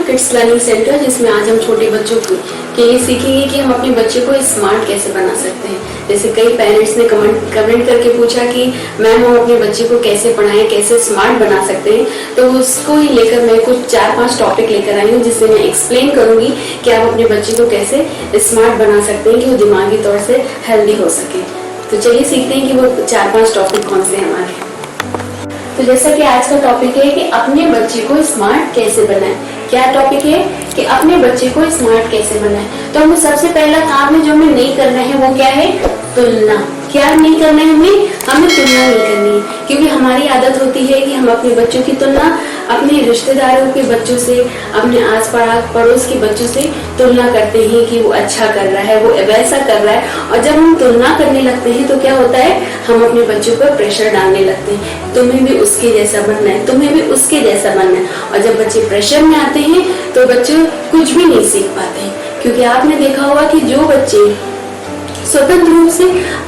Kids learning centre, जिसमें आज हम छोटे बच्चों के लिए सीखेंगे कि हम अपने बच्चे को स्मार्ट कैसे बना सकते हैं। जैसे कई पेरेंट्स ने कमेंट करके पूछा कि मैम हम अपने बच्चे को कैसे पढ़ाएं, कैसे स्मार्ट बना सकते हैं, तो उसको ही लेकर मैं कुछ 4-5 टॉपिक लेकर आई हूँ, जिससे मैं एक्सप्लेन करूंगी कि आप अपने बच्चे को कैसे स्मार्ट बना सकते हैं कि वो दिमागी तौर से हेल्दी हो सके। तो चलिए सीखते हैं कि वो 4-5 टॉपिक कौन से हमारे। तो जैसा कि आज का टॉपिक है कि अपने बच्चे को स्मार्ट कैसे बनाएं। क्या टॉपिक है कि अपने बच्चे को स्मार्ट कैसे बनाएं। तो हमें सबसे पहला काम है जो हमें नहीं करना है वो क्या है? तुलना। क्या नहीं करना है? हमें तुलना नहीं करनी है, क्योंकि हमारी आदत होती है कि हम अपने बच्चों की तुलना अपने रिश्तेदारों के बच्चों से, अपने आस पड़ोस के बच्चों से तुलना करते हैं कि वो अच्छा कर रहा है, वो वैसा कर रहा है। और जब हम तुलना करने लगते हैं तो क्या होता है, हम अपने बच्चों पर प्रेशर डालने लगते हैं, तुम्हें भी उसके जैसा बनना है, तुम्हें भी उसके जैसा बनना है। और जब बच्चे प्रेशर में आते हैं तो बच्चे कुछ भी नहीं सीख पाते, क्योंकि आपने देखा होगा कि जो बच्चे स्वतंत्र रूप से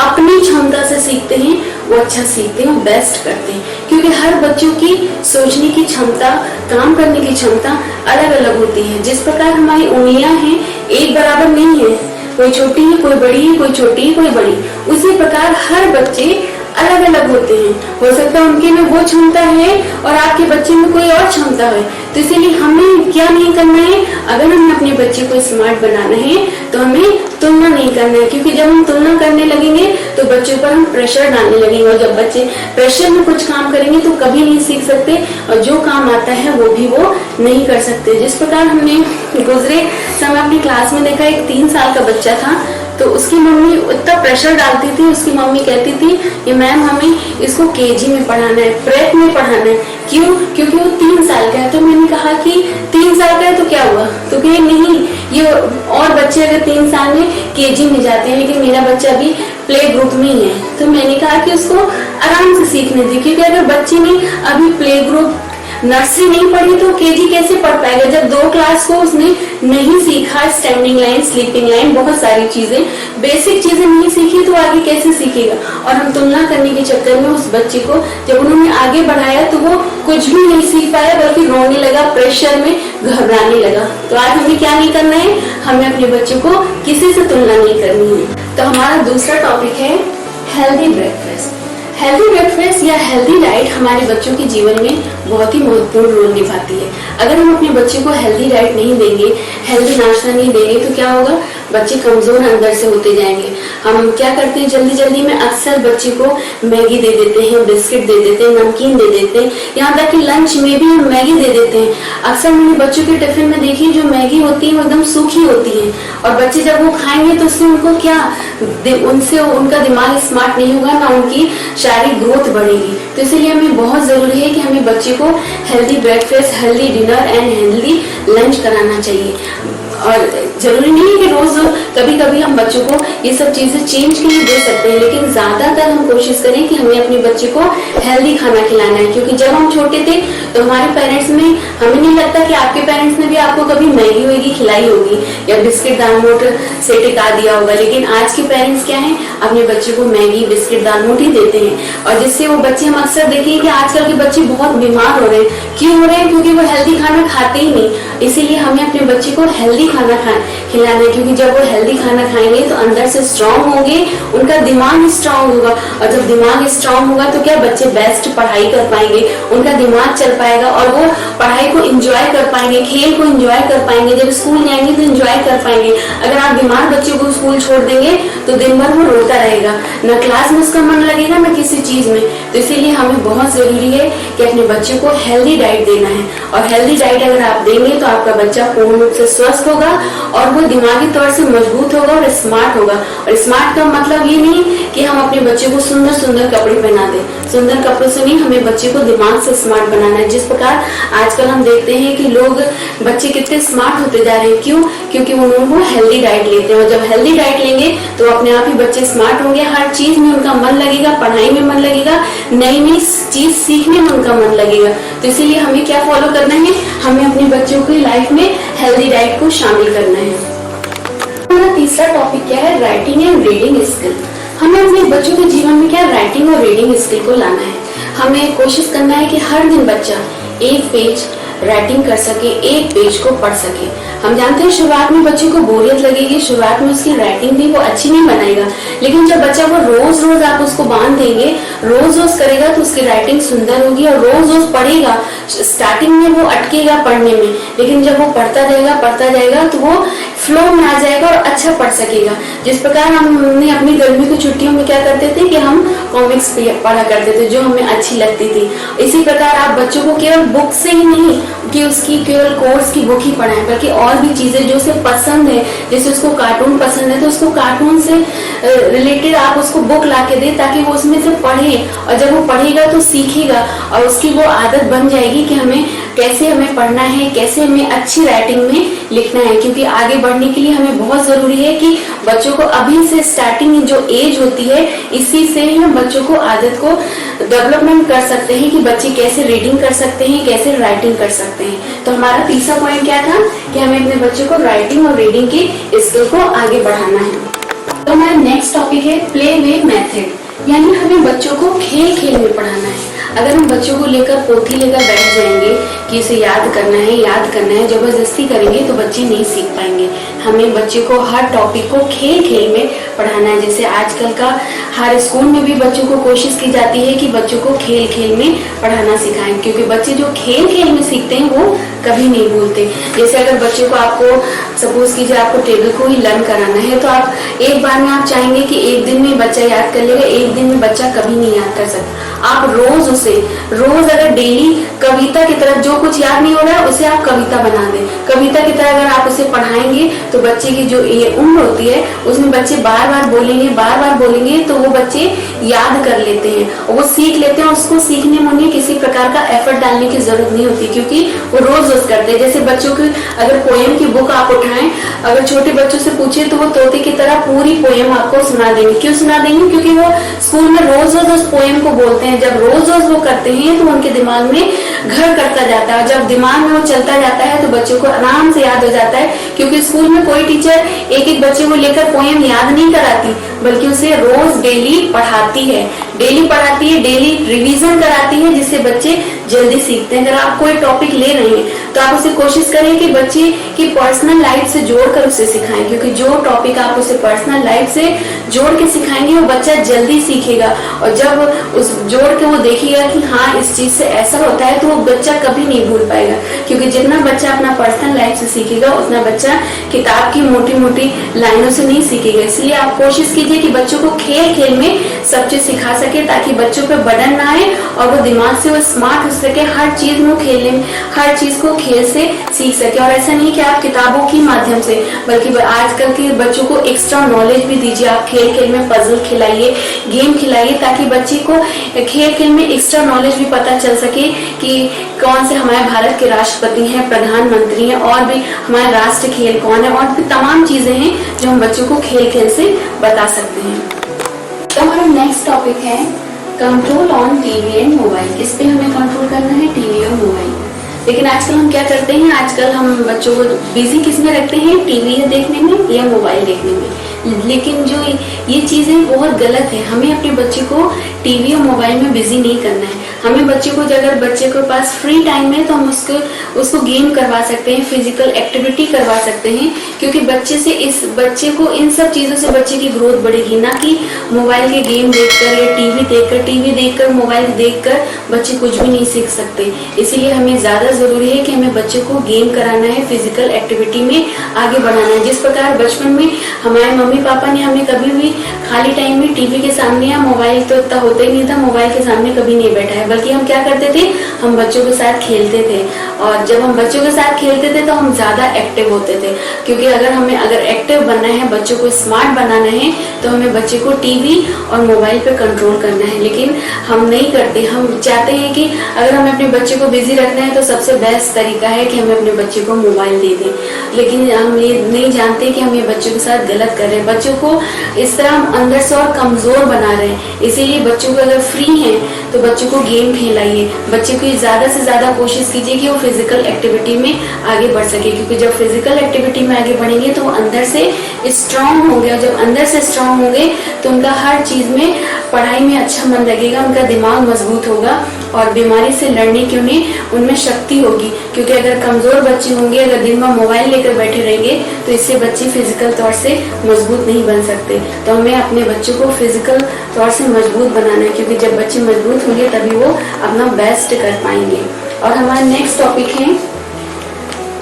अपनी क्षमता से सीखते हैं वो अच्छा सीखते हैं, बेस्ट करते हैं, क्योंकि हर बच्चों की सोचने की क्षमता, काम करने की क्षमता अलग अलग होती है। जिस प्रकार हमारी उंगलियां हैं एक बराबर नहीं है, कोई छोटी है, कोई बड़ी है, कोई छोटी है, कोई बड़ी, उसी प्रकार हर बच्चे अलग अलग होते हैं। हो सकता है उनके में वो क्षमता है और आपके बच्चे में कोई और क्षमता है। तो इसीलिए हमें क्या नहीं करना है, अगर हमें अपने बच्चे को स्मार्ट बनाना है तो हमें तुलना नहीं करना है, क्योंकि जब हम तुलना करने लगेंगे तो बच्चों पर हम प्रेशर डालने लगेंगे, और जब बच्चे प्रेशर में कुछ काम करेंगे तो कभी नहीं सीख सकते, और जो काम आता है वो भी वो नहीं कर सकते। जिस प्रकार हमने गुजरे समय अपनी क्लास में देखा, एक 3 साल का बच्चा था, तो उसकी मम्मी इतना प्रेशर डालती थी, उसकी मम्मी कहती थी कि मैम हमें इसको केजी में पढ़ाना है, प्रेप में पढ़ाना है। क्यों? क्योंकि वो 3 साल का है। तो मैंने कहा कि 3 साल का है तो क्या हुआ? तो कहे नहीं, ये और बच्चे अगर 3 साल में केजी में जाते हैं, लेकिन मेरा बच्चा अभी प्ले ग्रुप में ही है। तो मैंने कहा कि उसको आराम से सीखने दी, क्योंकि अगर बच्चे ने अभी प्ले ग्रुप नर्सरी नहीं पढ़ी तो केजी कैसे पढ़ पाएगा? जब 2 क्लास को उसने नहीं सीखा, स्टैंडिंग लाइन, स्लीपिंग लाइन, बहुत सारी चीजें, बेसिक चीजें नहीं सीखी तो आगे कैसे सीखेगा? और हम तुलना करने के चक्कर में उस बच्चे को जब उन्होंने आगे बढ़ाया तो वो कुछ भी नहीं सीख पाया, बल्कि रोने लगा, प्रेशर में घबराने लगा। तो आज हमें क्या नहीं करना है, हमें अपने बच्चे को किसी से तुलना नहीं करनी है। तो हमारा दूसरा टॉपिक है हेल्दी ब्रेकफास्ट। हेल्दी ब्रेकफास्ट या हेल्दी डाइट हमारे बच्चों के जीवन में बहुत ही महत्वपूर्ण रोल निभाती है। अगर हम अपने बच्चे को हेल्दी डाइट नहीं देंगे, हेल्दी नाश्ता नहीं देंगे, तो क्या होगा, बच्चे कमजोर अंदर से होते जाएंगे। हम क्या करते हैं, जल्दी जल्दी में अक्सर बच्चे को मैगी दे देते हैं, बिस्किट दे देते हैं, नमकीन दे देते हैं, यहाँ तक कि लंच में भी हम मैगी दे देते हैं। अक्सर मैंने बच्चों के टिफिन में देखी, जो मैगी होती है वो एकदम सूखी होती है, और बच्चे जब वो खाएंगे तो उससे उनको क्या, उनसे उनका दिमाग स्मार्ट नहीं होगा, ना उनकी शारीरिक ग्रोथ बढ़ेगी। तो इसलिए हमें बहुत जरूरी है कि हमें बच्चे को healthy breakfast, healthy dinner and healthy lunch कराना चाहिए। और जरूरी नहीं है कि रोज, कभी कभी हम बच्चों को ये सब चीजें चेंज के लिए दे सकते हैं, लेकिन ज्यादातर हम कोशिश करें कि हमें अपने बच्चे को हेल्दी खाना खिलाना है। क्योंकि जब हम छोटे थे तो हमारे पेरेंट्स में, हमें नहीं लगता कि आपके पेरेंट्स ने भी आपको कभी मैगी वैगी खिलाई होगी या बिस्किट दाल मोट से टिका दिया होगा, लेकिन आज के पेरेंट्स क्या है, अपने बच्चे को मैगी, बिस्किट, दाल मोट ही देते हैं, और जिससे वो बच्चे, हम अक्सर देखें कि आजकल के बच्चे बहुत बीमार हो रहे हैं। क्यों हो रहे हैं? क्योंकि वो हेल्दी खाना खाते ही नहीं। इसीलिए हमें अपने बच्चे को हेल्दी खाना खिलाना है, क्योंकि जब वो हेल्दी खाना खाएंगे तो अंदर से स्ट्रांग होंगे, उनका दिमाग स्ट्रांग होगा, और जब दिमाग स्ट्रांग होगा तो क्या, बच्चे बेस्ट पढ़ाई कर पाएंगे, उनका दिमाग चल पाएगा, और वो पढ़ाई को एंजॉय कर पाएंगे, खेल को एंजॉय कर पाएंगे, जब स्कूल जाएंगे तो एंजॉय कर पाएंगे। अगर आप बीमार बच्चे को स्कूल छोड़ देंगे तो दिन भर वो रोता रहेगा, न क्लास में उसका मन लगेगा, न किसी चीज में। तो इसीलिए हमें बहुत जरूरी है कि अपने बच्चे को हेल्दी डाइट देना है, और हेल्दी डाइट अगर आप देंगे तो आपका बच्चा पूर्ण रूप से स्वस्थ होगा, और वो दिमागी तौर से मजबूत होगा और स्मार्ट होगा। और स्मार्ट का मतलब ये नहीं कि हम अपने बच्चे को सुंदर सुंदर कपड़े पहना दें, सुंदर कपड़ों से नहीं, हमें बच्चे को दिमाग से स्मार्ट बनाना है। जिस प्रकार आजकल हम देखते हैं कि लोग, बच्चे कितने स्मार्ट होते जा रहे हैं, क्यों? क्योंकि उन्होंने हेल्दी डाइट लेते हैं, और जब हेल्दी डाइट लेंगे तो अपने आप ही बच्चे स्मार्ट होंगे, हर चीज में उनका मन लगेगा, पढ़ाई में मन लगेगा, नई नई चीज सीखने में उनका मन लगेगा। तो इसीलिए हमें क्या फॉलो करना है, हमें अपने बच्चों की लाइफ में हेल्दी डाइट को शामिल करना है। हमारा तीसरा टॉपिक क्या है, राइटिंग एंड रीडिंग स्किल। हमें अपने बच्चों के जीवन में क्या, राइटिंग और रीडिंग स्किल को लाना है। हमें कोशिश करना है कि हर दिन बच्चा 1 पेज राइटिंग कर सके, एक पेज को पढ़ सके। हम जानते हैं शुरुआत में बच्चे को बोरियत लगेगी, शुरुआत में उसकी राइटिंग भी वो अच्छी नहीं बनाएगा, लेकिन जब बच्चा वो रोज रोज आप उसको बांध देंगे, रोज रोज करेगा तो उसकी राइटिंग सुंदर होगी और रोज रोज पढ़ेगा। स्टार्टिंग में वो अटकेगा पढ़ने में, लेकिन जब वो पढ़ता जाएगा तो वो फ्लो में आ जाएगा और अच्छा पढ़ सकेगा। जिस प्रकार हमने अपनी गर्मी की छुट्टियों में क्या करते थे कि हम कॉमिक्स पढ़ा करते थे जो हमें अच्छी लगती थी। इसी प्रकार आप बच्चों को केवल बुक से ही नहीं कि उसकी केवल कोर्स की बुक ही पढ़ाएं, बल्कि और भी चीजें जो उसे पसंद है, जैसे उसको कार्टून पसंद है तो उसको कार्टून से रिलेटेड आप उसको बुक ला के दें ताकि वो उसमें से पढ़े, और जब वो पढ़ेगा तो सीखेगा और उसकी वो आदत बन जाएगी कि कैसे हमें पढ़ना है, कैसे हमें अच्छी राइटिंग में लिखना है। क्योंकि आगे बढ़ने के लिए हमें बहुत जरूरी है कि बच्चों को अभी से स्टार्टिंग जो एज होती है इसी से ही हम बच्चों को आदत को डेवलपमेंट कर सकते हैं कि बच्चे कैसे रीडिंग कर सकते हैं, कैसे राइटिंग कर सकते हैं। तो हमारा तीसरा पॉइंट क्या था कि हमें अपने बच्चों को राइटिंग और रीडिंग की स्किल को आगे बढ़ाना है। तो हमारा नेक्स्ट टॉपिक है प्ले वे मेथड, यानी हमें बच्चों को खेल खेल में पढ़ाना है। अगर हम बच्चों को लेकर पोथी लेकर बैठ जाएंगे कि इसे याद करना है, जबरदस्ती करेंगे तो बच्चे नहीं सीख पाएंगे। हमें बच्चे को हर टॉपिक को खेल खेल में पढ़ाना है। जैसे आजकल का हर स्कूल में भी बच्चों को कोशिश की जाती है कि बच्चों को खेल खेल में पढ़ाना सिखाएं, क्योंकि बच्चे जो खेल खेल में सीखते हैं वो कभी नहीं भूलते। जैसे अगर बच्चे को आपको सपोज कीजिए आपको टेबल को ही लर्न कराना है तो आप एक बार में आप चाहेंगे कि एक दिन में बच्चा याद कर लेगा, एक दिन में बच्चा कभी नहीं याद कर सकता। आप रोज अगर डेली कविता की तरफ जो कुछ याद नहीं हो रहा है उसे आप कविता बना दें। कविता की तरह अगर आप उसे पढ़ाएंगे तो बच्चे की जो ये उम्र होती है उसमें बच्चे बार बार बोलेंगे तो वो बच्चे याद कर लेते हैं और वो सीख लेते हैं। उसको सीखने में उन्हें किसी प्रकार का एफर्ट डालने की जरूरत नहीं होती, क्योंकि वो रोज करते हैं। जैसे बच्चों की अगर पोएम की बुक आप उठाएं, अगर छोटे बच्चों से पूछे तो वो तोते की तरह पूरी पोएम आपको सुना देंगे। क्यों सुना देंगे? क्योंकि वो स्कूल में रोज उस पोएम को बोलते हैं। जब रोज वो करते हैं तो उनके दिमाग में घर करता जाता है। जब दिमाग में वो चलता जाता है तो बच्चों को आराम से याद हो जाता है, क्योंकि स्कूल में कोई टीचर एक बच्चे को लेकर पोएम याद नहीं कराती, बल्कि उसे रोज डेली पढ़ाती है, डेली रिवीजन कराती है, जिससे बच्चे जल्दी सीखते हैं। अगर आप कोई टॉपिक ले रहे हैं तो आप उसे कोशिश करें कि बच्चे की पर्सनल लाइफ से जोड़कर उसे सिखाएं, क्योंकि जो टॉपिक आप उसे पर्सनल लाइफ से जोड़ के सिखाएंगे वो बच्चा जल्दी सीखेगा। और जब उस जोड़ के वो देखेगा कि हाँ इस चीज से ऐसा होता है तो वो बच्चा कभी नहीं भूल पाएगा, क्योंकि जितना बच्चा अपना पर्सनल लाइफ से सीखेगा उतना बच्चा किताब की मोटी मोटी लाइनों से नहीं सीखेगा। इसलिए आप कोशिश कीजिए कि बच्चों को खेल खेल में सब चीज सिखा सके, ताकि बच्चों पे बर्डन ना आए और वो दिमाग से वो स्मार्ट हो सके, हर चीज को खेल से सीख सके। और ऐसा नहीं कि आप किताबों के माध्यम से, बल्कि आजकल के बच्चों को एक्स्ट्रा नॉलेज भी दीजिए। आप खेल खेल में पजल खिलाइए, गेम खिलाइए, ताकि बच्चे को खेल खेल में एक्स्ट्रा नॉलेज भी पता चल सके कि कौन से हमारे भारत के राष्ट्रपति हैं, प्रधानमंत्री हैं, और भी हमारा राष्ट्र खेल कौन है, और भी तमाम चीजें हैं जो हम बच्चों को खेल खेल से बता सकते हैं। तो हमारा नेक्स्ट टॉपिक है control on TV and mobile. इस पे हमें कंट्रोल करना है टीवी और मोबाइल। लेकिन आजकल हम क्या करते हैं, आजकल हम बच्चों को बिजी किस में रखते हैं, टीवी देखने में या मोबाइल देखने में। लेकिन जो ये चीजें बहुत गलत है। हमें अपने बच्चे को टीवी और मोबाइल में बिजी नहीं करना है। हमें बच्चे को, अगर बच्चे के पास फ्री टाइम है तो हम उसको गेम करवा सकते हैं, फिजिकल एक्टिविटी करवा सकते हैं, क्योंकि बच्चे को इन सब चीजों से बच्चे की ग्रोथ बढ़ेगी, ना कि मोबाइल के गेम देखकर या टीवी देखकर मोबाइल देखकर बच्चे कुछ भी नहीं सीख सकते। इसीलिए हमें ज्यादा जरूरी है कि हमें बच्चे को गेम कराना है, फिजिकल एक्टिविटी में आगे बढ़ाना है। जिस प्रकार बचपन में हमारे मम्मी पापा ने हमें कभी भी खाली टाइम में टीवी के सामने या मोबाइल तो इतना होता ही नहीं था, मोबाइल के सामने कभी नहीं बैठा है, बल्कि हम क्या करते थे, हम बच्चों के साथ खेलते थे। और जब हम बच्चों के साथ खेलते थे तो हम ज्यादा एक्टिव होते थे, क्योंकि अगर एक्टिव बनना है, बच्चों को स्मार्ट बनाना है, तो हमें बच्चे को टीवी और मोबाइल पे कंट्रोल करना है। लेकिन हम नहीं करते। हम चाहते हैं कि अगर हमें अपने बच्चे को बिजी रखना है तो सबसे बेस्ट तरीका है कि हमें अपने बच्चे को मोबाइल दे दें। लेकिन हम ये नहीं जानते कि हम ये बच्चों के साथ गलत कर रहे हैं। बच्चों को इस तरह हम अंदर से और कमजोर बना रहे हैं। इसीलिए बच्चों को अगर फ्री हैं तो बच्चों को गेम खिलाइए। बच्चे को ज्यादा से ज्यादा कोशिश कीजिए कि वो फिजिकल एक्टिविटी में आगे बढ़ सके, क्योंकि जब फिजिकल एक्टिविटी में आगे बढ़ेंगे तो वो अंदर से स्ट्रांग होंगे, और जब अंदर से स्ट्रांग होंगे तो उनका हर चीज में, पढ़ाई में अच्छा मन लगेगा, उनका दिमाग मजबूत होगा और बीमारी से लड़ने की उनमें शक्ति होगी। क्योंकि अगर कमजोर बच्चे होंगे, अगर दिन भर मोबाइल लेकर बैठे रहेंगे तो इससे बच्चे फिजिकल तौर से मजबूत नहीं बन सकते। तो हमें अपने बच्चों को फिजिकल तौर से मजबूत बनाना है, क्योंकि जब बच्चे मजबूत होंगे तभी वो अपना बेस्ट कर पाएंगे। और हमारा नेक्स्ट टॉपिक है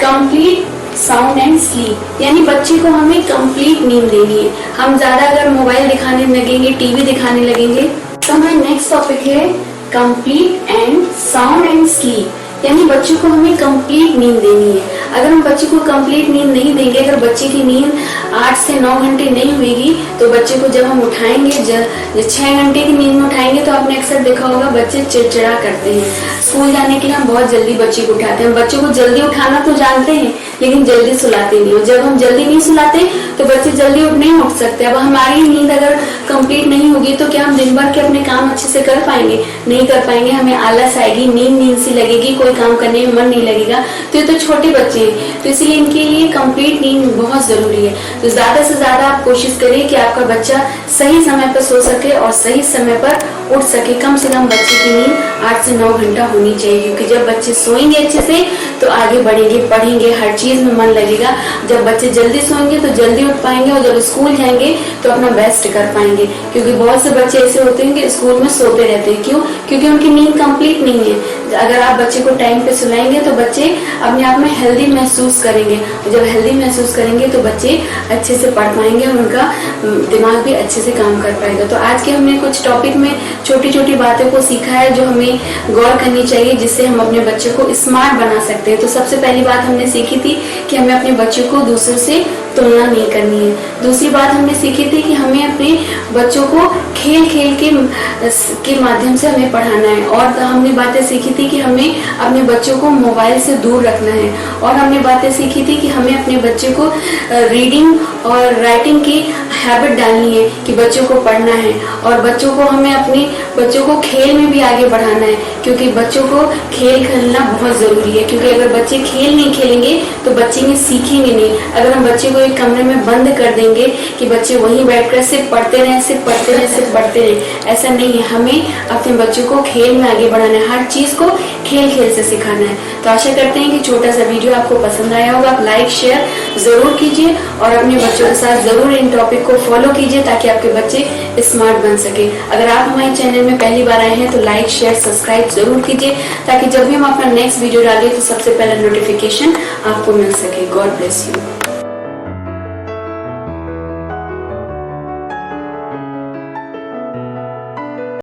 कंप्लीट साउंड एंड स्लीप, यानी बच्चे को हमें कंप्लीट नींद देनी है। हम ज्यादा अगर मोबाइल दिखाने लगेंगे, टीवी दिखाने लगेंगे, तो हमारा नेक्स्ट टॉपिक है complete and sound and sleep, यानी बच्चों को हमें कंप्लीट नींद देनी है। अगर हम बच्चे को कंप्लीट नींद नहीं देंगे, अगर बच्चे की नींद 8 से 9 घंटे नहीं होगी, तो बच्चे को जब हम उठाएंगे, 6 घंटे की नींद में उठाएंगे, तो आपने अक्सर देखा होगा बच्चे चिड़चिड़ा करते हैं। स्कूल जाने के लिए हम बहुत जल्दी बच्चे को उठाते हैं, बच्चों को जल्दी उठाना तो जानते हैं लेकिन जल्दी सुलाते नहीं। और जब हम जल्दी नहीं सुलाते तो बच्चे जल्दी नहीं उठ सकते। अब हमारी नींद अगर कंप्लीट नहीं होगी तो क्या हम दिन भर के अपने काम अच्छे से कर पाएंगे? नहीं कर पाएंगे, हमें आलस आएगी, नींद सी लगेगी, कोई काम करने में मन नहीं लगेगा। तो ये तो छोटे बच्चे हैं, तो इसलिए इनके लिए कंप्लीट नींद बहुत जरूरी है। तो ज्यादा से ज्यादा आप कोशिश करिए कि आपका बच्चा सही समय पर सो सके और सही समय पर उठ सके। कम से कम बच्चे की नींद 8 से 9 घंटा होनी चाहिए, क्योंकि जब बच्चे सोएंगे अच्छे से तो आगे बढ़ेंगे, पढ़ेंगे, हर चीज में मन लगेगा। जब बच्चे जल्दी सोएंगे तो जल्दी उठ पाएंगे, और जब स्कूल जाएंगे तो अपना बेस्ट कर पाएंगे। क्योंकि बहुत से बच्चे ऐसे होते हैं कि स्कूल में सोते रहते हैं। क्यों? क्योंकि उनकी नींद कंप्लीट नहीं है। अगर आप बच्चे को टाइम पे सुलाएंगे तो बच्चे अपने आप में हेल्दी महसूस करेंगे, और जब हेल्दी महसूस करेंगे तो बच्चे अच्छे से पढ़ पाएंगे और उनका दिमाग भी अच्छे से काम कर पाएगा। तो आज के हमने कुछ टॉपिक में छोटी छोटी बातों को सीखा है जो हमें गौर करनी चाहिए, जिससे हम अपने बच्चे को स्मार्ट बना सकते हैं। तो सबसे पहली बात हमने सीखी थी कि हमें अपने बच्चों को दूसरों से तुलना नहीं करनी है। दूसरी बात हमने सीखी थी कि हमें अपने बच्चों को खेल खेल के माध्यम से हमें पढ़ाना है। और हमने बातें सीखी थी कि हमें अपने बच्चों को मोबाइल से दूर रखना है। और हमने बातें सीखी थी कि हमें अपने बच्चे को रीडिंग और राइटिंग की हैबिट डालनी है, कि बच्चों को पढ़ना है। और बच्चों को हमें अपने बच्चों को खेल में भी आगे बढ़ाना है, क्योंकि बच्चों को खेल खेलना बहुत जरूरी है। क्योंकि अगर बच्चे खेल नहीं खेलेंगे तो बच्चे में सीखेंगे नहीं। अगर हम बच्चे को एक कमरे में बंद कर देंगे कि बच्चे वहीं बैठकर सिर्फ पढ़ते रहे, सिर्फ पढ़ते रहे, सिर्फ पढ़ते रहे, ऐसा नहीं है। हमें अपने बच्चों को खेल में आगे बढ़ाना है, हर चीज को खेल खेल से सिखाना है। तो आशा करते हैं कि छोटा सा वीडियो आपको पसंद आया होगा। आप लाइक शेयर जरूर कीजिए और अपने बच्चों के साथ जरूर इन टॉपिक को फॉलो कीजिए, ताकि आपके बच्चे स्मार्ट बन सके। अगर आप हमारे चैनल में पहली बार आए हैं तो लाइक शेयर सब्सक्राइब जरूर कीजिए, ताकि जब भी हम अपना नेक्स्ट वीडियो डालें तो सबसे पहले नोटिफिकेशन आपको मिल सके। God bless you.